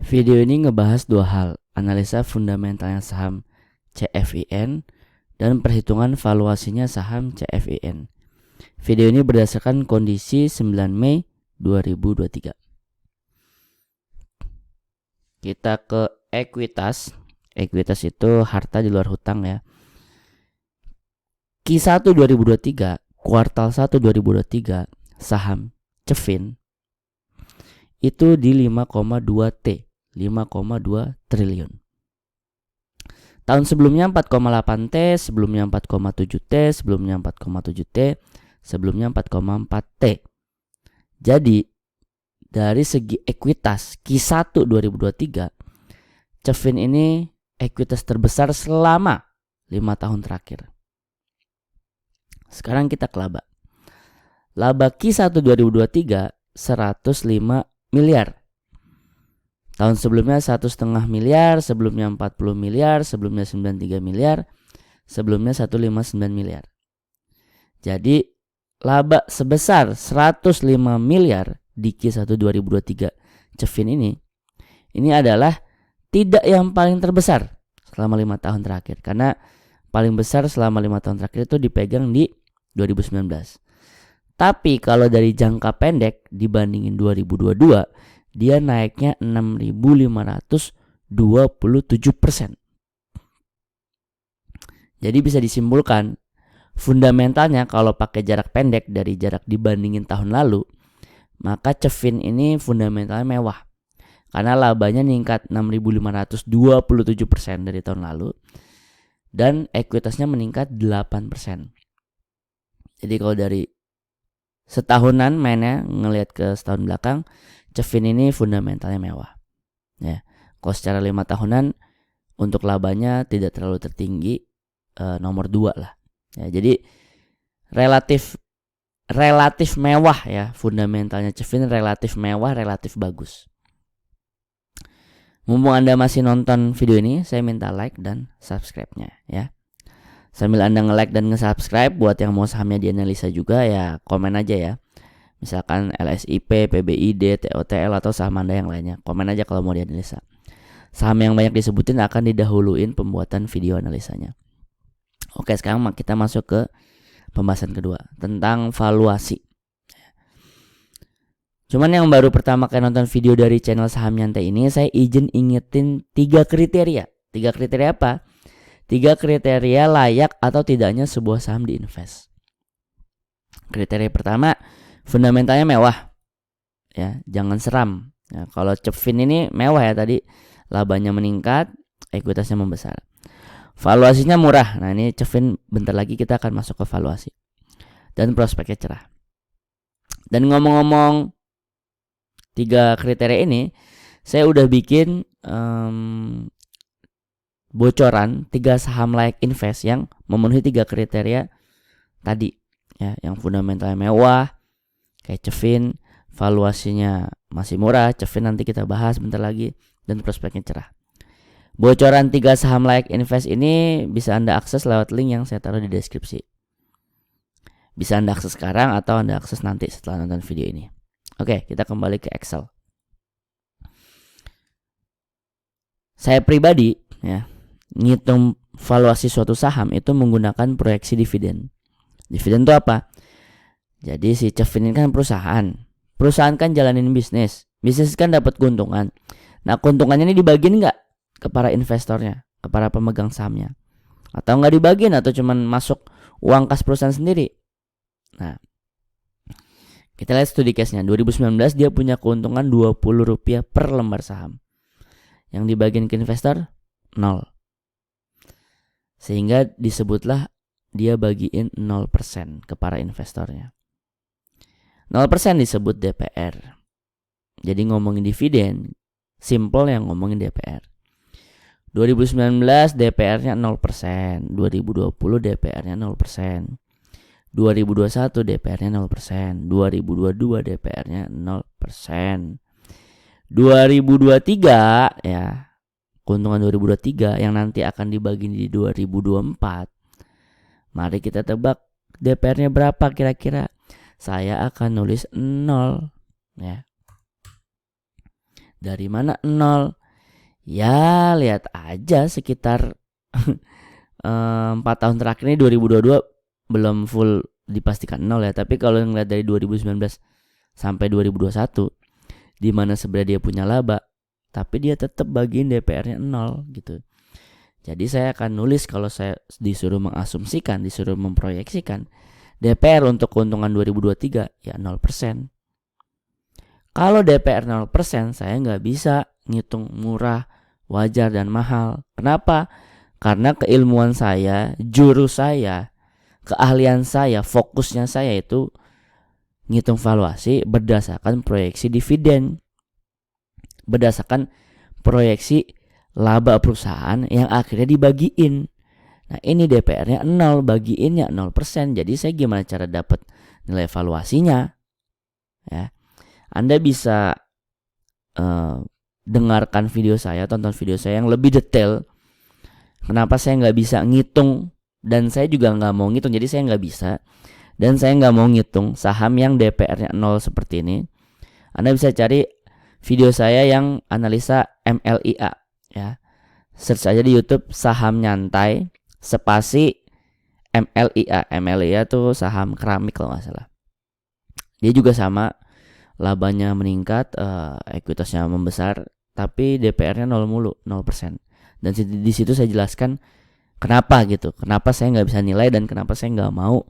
Video ini ngebahas dua hal, analisa fundamentalnya saham CFIN dan perhitungan valuasinya saham CFIN. Video ini berdasarkan kondisi 9 Mei 2023. Kita ke ekuitas. Ekuitas itu harta di luar hutang ya. Q1 2023, kuartal 1 2023, saham CEFIN itu di 5,2 triliun. Tahun sebelumnya 4,8 T, sebelumnya 4,7 T, sebelumnya 4,7 T, sebelumnya 4,4 T. Jadi dari segi ekuitas Q1 2023, CEFIN ini ekuitas terbesar selama 5 tahun terakhir. Sekarang kita ke laba. Laba Q1 2023 105 miliar. Tahun sebelumnya 1,5 miliar, sebelumnya 40 miliar, sebelumnya 93 miliar, sebelumnya 159 miliar. Jadi laba sebesar 105 miliar di Q1 2023 CEFIN ini adalah tidak yang paling terbesar selama 5 tahun terakhir. Karena paling besar selama 5 tahun terakhir itu dipegang di 2019. Tapi kalau dari jangka pendek dibandingin 2022, dia naiknya 6.527%. Jadi bisa disimpulkan fundamentalnya kalau pakai jarak pendek dari jarak dibandingin tahun lalu, maka CEFIN ini fundamentalnya mewah. Karena labanya meningkat 6.527% dari tahun lalu dan ekuitasnya meningkat 8%. Jadi kalau dari setahunan mainnya ngelihat ke setahun belakang, CEFIN ini fundamentalnya mewah. Ya, kalau secara 5 tahunan untuk labanya tidak terlalu tertinggi, nomor 2 lah. Ya, jadi relatif mewah ya, fundamentalnya CEFIN relatif mewah, relatif bagus. Mumpung Anda masih nonton video ini, saya minta like dan subscribe-nya ya. Sambil Anda nge-like dan nge-subscribe, buat yang mau sahamnya dianalisa juga ya komen aja ya. Misalkan LSIP, PBID, TOTL atau saham Anda yang lainnya. Komen aja kalau mau dianalisa. Saham yang banyak disebutin akan didahuluin pembuatan video analisanya. Oke, sekarang kita masuk ke pembahasan kedua tentang valuasi. Cuman yang baru pertama kali nonton video dari channel Saham Nyantai ini, saya izin ingetin 3 kriteria. 3 kriteria apa? 3 kriteria layak atau tidaknya sebuah saham diinvest. Kriteria pertama, fundamentalnya mewah. Ya, jangan seram. Ya, kalau CEFIN ini mewah ya tadi, labanya meningkat, ekuitasnya membesar. Valuasinya murah. Nah, ini CEFIN bentar lagi kita akan masuk ke valuasi. Dan prospeknya cerah. Dan ngomong-ngomong 3 kriteria ini, saya udah bikin bocoran 3 saham layak invest yang memenuhi 3 kriteria tadi ya, yang fundamentalnya mewah kayak CEFIN, valuasinya masih murah, CEFIN nanti kita bahas bentar lagi, dan prospeknya cerah. Bocoran 3 saham layak invest ini bisa Anda akses lewat link yang saya taruh di deskripsi. Bisa Anda akses sekarang atau Anda akses nanti setelah nonton video ini. Oke, kita kembali ke Excel. Saya pribadi ya, ngitung valuasi suatu saham itu menggunakan proyeksi dividen. Dividen itu apa? Jadi si CEFIN ini kan perusahaan kan jalanin bisnis kan dapat keuntungan. Nah, keuntungannya ini dibagiin nggak ke para investornya, ke para pemegang sahamnya, atau nggak dibagiin, atau cuman masuk uang kas perusahaan sendiri. Nah, kita lihat studi case-nya. 2019 dia punya keuntungan Rp20 per lembar saham. Yang dibagiin ke investor 0. Sehingga disebutlah dia bagiin 0% ke para investornya. 0% disebut DPR. Jadi ngomongin dividen, simple yang ngomongin DPR. 2019 DPR-nya 0%, 2020 DPR-nya 0%, 2021 DPR-nya 0%, 2022 DPR-nya 0%. 2023 ya, keuntungan 2023 yang nanti akan dibagi di 2024. Mari kita tebak DPR-nya berapa kira-kira. Saya akan nulis 0 ya. Dari mana 0? Ya lihat aja sekitar 4 tahun terakhir ini 2022 belum full dipastikan 0 ya. Tapi kalau ngeliat dari 2019 sampai 2021 di mana sebenarnya dia punya laba, tapi dia tetap bagiin DPR-nya 0 gitu. Jadi saya akan nulis kalau saya disuruh mengasumsikan, disuruh memproyeksikan DPR untuk keuntungan 2023 ya 0%. Kalau DPR 0%, saya nggak bisa ngitung murah, wajar, dan mahal. Kenapa? Karena keilmuan saya, jurus saya, keahlian saya, fokusnya saya itu ngitung valuasi berdasarkan proyeksi dividen, berdasarkan proyeksi laba perusahaan yang akhirnya dibagiin. Nah ini DPR-nya 0, bagiinnya 0%. Jadi saya gimana cara dapat nilai valuasinya? Ya, Anda bisa dengarkan video saya, tonton video saya yang lebih detail. Kenapa saya nggak bisa ngitung, dan saya juga nggak mau ngitung. Jadi saya nggak bisa, dan saya nggak mau ngitung saham yang DPR-nya 0 seperti ini. Anda bisa cari video saya yang analisa MLIA ya. Search aja di YouTube saham nyantai spasi MLIA. MLIA tuh saham keramik kalau nggak salah. Dia juga sama, labanya meningkat, ekuitasnya membesar, tapi DPR-nya 0 mulu, 0%. Dan di situ saya jelaskan kenapa gitu, kenapa saya nggak bisa nilai dan kenapa saya nggak mau,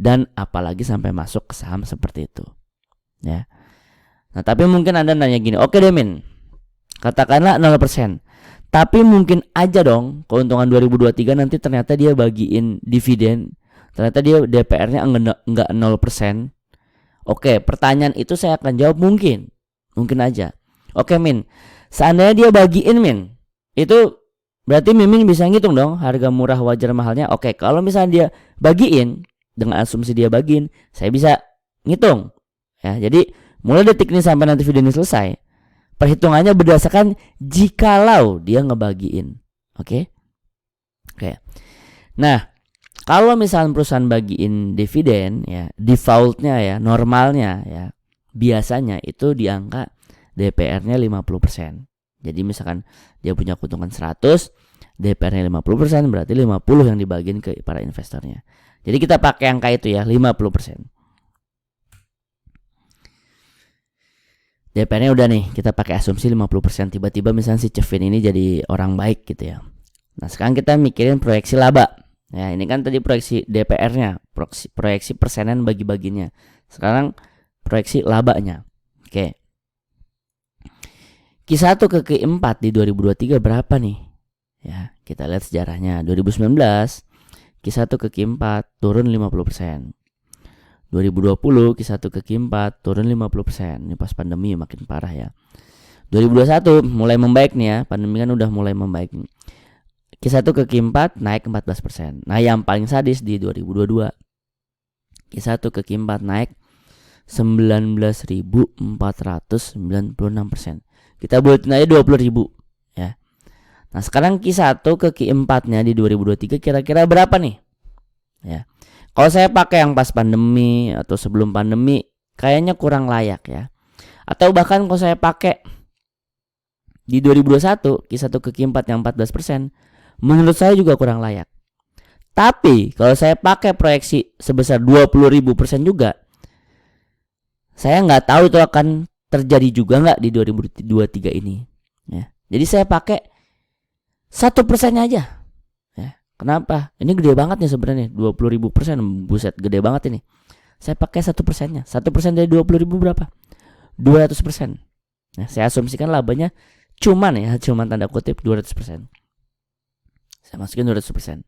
dan apalagi sampai masuk ke saham seperti itu ya. Nah tapi mungkin Anda nanya gini, oke deh Min, katakanlah 0%, tapi mungkin aja dong keuntungan 2023 nanti ternyata dia bagiin dividen, ternyata dia DPR-nya enggak 0%. Oke, pertanyaan itu saya akan jawab mungkin aja. Oke Min, seandainya dia bagiin Min, itu berarti Mimin bisa ngitung dong harga murah, wajar, mahalnya. Oke, kalau misalnya dia bagiin, dengan asumsi dia bagiin, saya bisa ngitung ya. Jadi mulai detik ini sampai nanti video ini selesai, perhitungannya berdasarkan jikalau dia ngebagiin. Oke. Nah, kalau misalnya perusahaan bagiin dividen ya, defaultnya ya, normalnya ya, biasanya itu di angka DPR-nya 50%. Jadi misalkan dia punya keuntungan 100, DPR-nya 50%, berarti 50 yang dibagiin ke para investornya. Jadi kita pakai angka itu ya, 50%. DPR-nya udah nih, kita pakai asumsi 50%. Tiba-tiba misalnya si Kevin ini jadi orang baik gitu ya. Nah sekarang kita mikirin proyeksi laba. Ya ini kan tadi proyeksi DPR-nya, proyeksi persenan bagi-baginya. Sekarang proyeksi labanya. Oke. Q1 ke Q4 di 2023 berapa nih? Ya, kita lihat sejarahnya. 2019 Q1 ke Q4 turun 50%. 2020 Q1 ke Q4 turun 50%. Ini pas pandemi makin parah ya. 2021 mulai membaik nih ya. Pandemi kan udah mulai membaik. Q1 ke Q4 naik 14%. Nah, yang paling sadis di 2022. Q1 ke Q4 naik 19.496%. Kita buatin aja 20.000 ya. Nah, sekarang Q1 ke Q4-nya di 2023 kira-kira berapa nih? Ya. Kalau saya pakai yang pas pandemi atau sebelum pandemi kayaknya kurang layak ya. Atau bahkan kalau saya pakai di 2021 Q1 ke Q4 yang 14%, menurut saya juga kurang layak. Tapi kalau saya pakai proyeksi sebesar 20.000% juga, saya nggak tahu itu akan terjadi juga nggak di 2023 ini. Ya. Jadi saya pakai 1% aja. Ya. Kenapa? Ini gede banget nih sebenarnya, 20.000%, buset gede banget ini. Saya pakai 1%-nya. 1% dari 20.000 berapa? 200%. Nah, saya asumsikan labanya cuman tanda kutip 200%. Saya masukin 200%.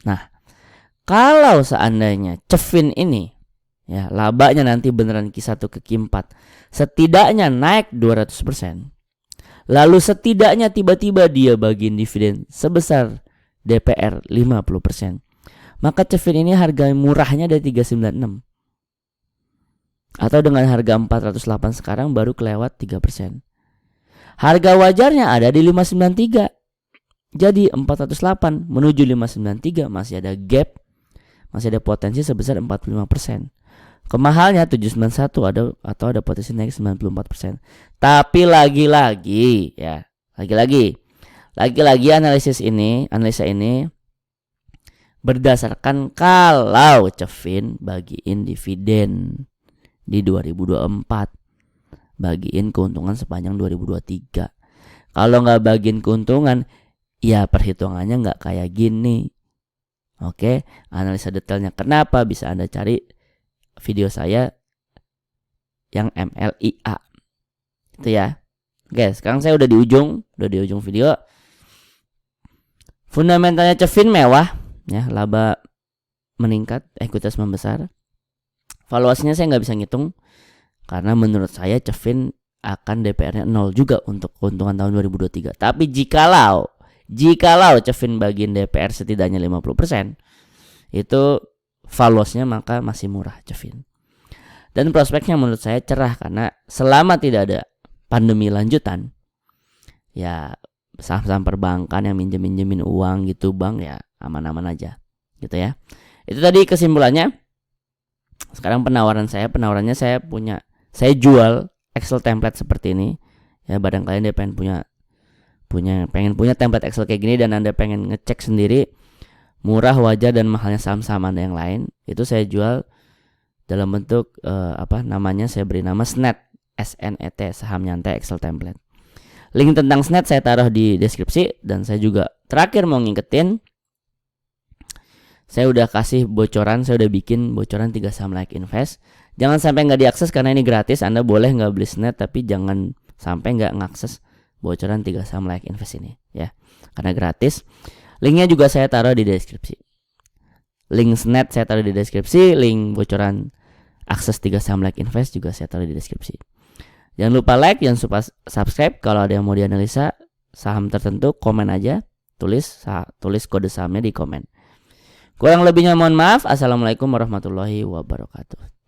Nah, kalau seandainya Kevin ini ya labanya nanti beneran Q1 ke Q4 setidaknya naik 200%, lalu setidaknya tiba-tiba dia bagiin dividen sebesar DPR 50%, maka Kevin ini harga murahnya dari 396 atau dengan harga 408 sekarang baru kelewat 3%. Harga wajarnya ada di 593. Jadi 408 menuju 593 masih ada gap, masih ada potensi sebesar 45%. Kemahalnya 791 ada potensi naik 94%. Tapi lagi-lagi ya, lagi-lagi analisa ini berdasarkan kalau Cevin bagiin dividen di 2024, bagiin keuntungan sepanjang 2023. Kalau nggak bagiin keuntungan, ya perhitungannya nggak kayak gini. Oke, analisa detailnya kenapa bisa Anda cari video saya yang MLIA itu ya. Oke, sekarang saya udah di ujung video. Fundamentalnya Cevin mewah ya, laba meningkat, ekuitas membesar. Valuasinya saya nggak bisa ngitung karena menurut saya Cevin akan DPR-nya 0 juga untuk keuntungan tahun 2023. Tapi jikalau Cevin bagian DPR setidaknya 50%, itu valuasinya maka masih murah Cevin. Dan prospeknya menurut saya cerah karena selama tidak ada pandemi lanjutan, ya saham-saham perbankan yang minjemin uang gitu bang, ya aman-aman aja gitu ya. Itu tadi kesimpulannya. Sekarang penawarannya saya jual Excel template seperti ini ya. Barangkali Anda pengen punya template Excel kayak gini dan Anda pengen ngecek sendiri murah, wajar, dan mahalnya saham-saham Anda yang lain, itu saya jual dalam bentuk saya beri nama SNET, SNET, saham nyantai Excel template. Link tentang SNET saya taruh di deskripsi. Dan saya juga terakhir mau ngingetin, saya udah kasih bocoran, saya udah bikin bocoran 3 saham Like Invest. Jangan sampai nggak diakses karena ini gratis. Anda boleh nggak beli SNET, tapi jangan sampai nggak ngakses bocoran 3 saham Like Invest ini ya, karena gratis. Linknya juga saya taruh di deskripsi. Link SNET saya taruh di deskripsi. Link bocoran akses 3 saham Like Invest juga saya taruh di deskripsi. Jangan lupa like, jangan lupa subscribe. Kalau ada yang mau dianalisa saham tertentu, komen aja. Tulis kode sahamnya di komen. Kurang lebihnya mohon maaf. Assalamualaikum warahmatullahi wabarakatuh.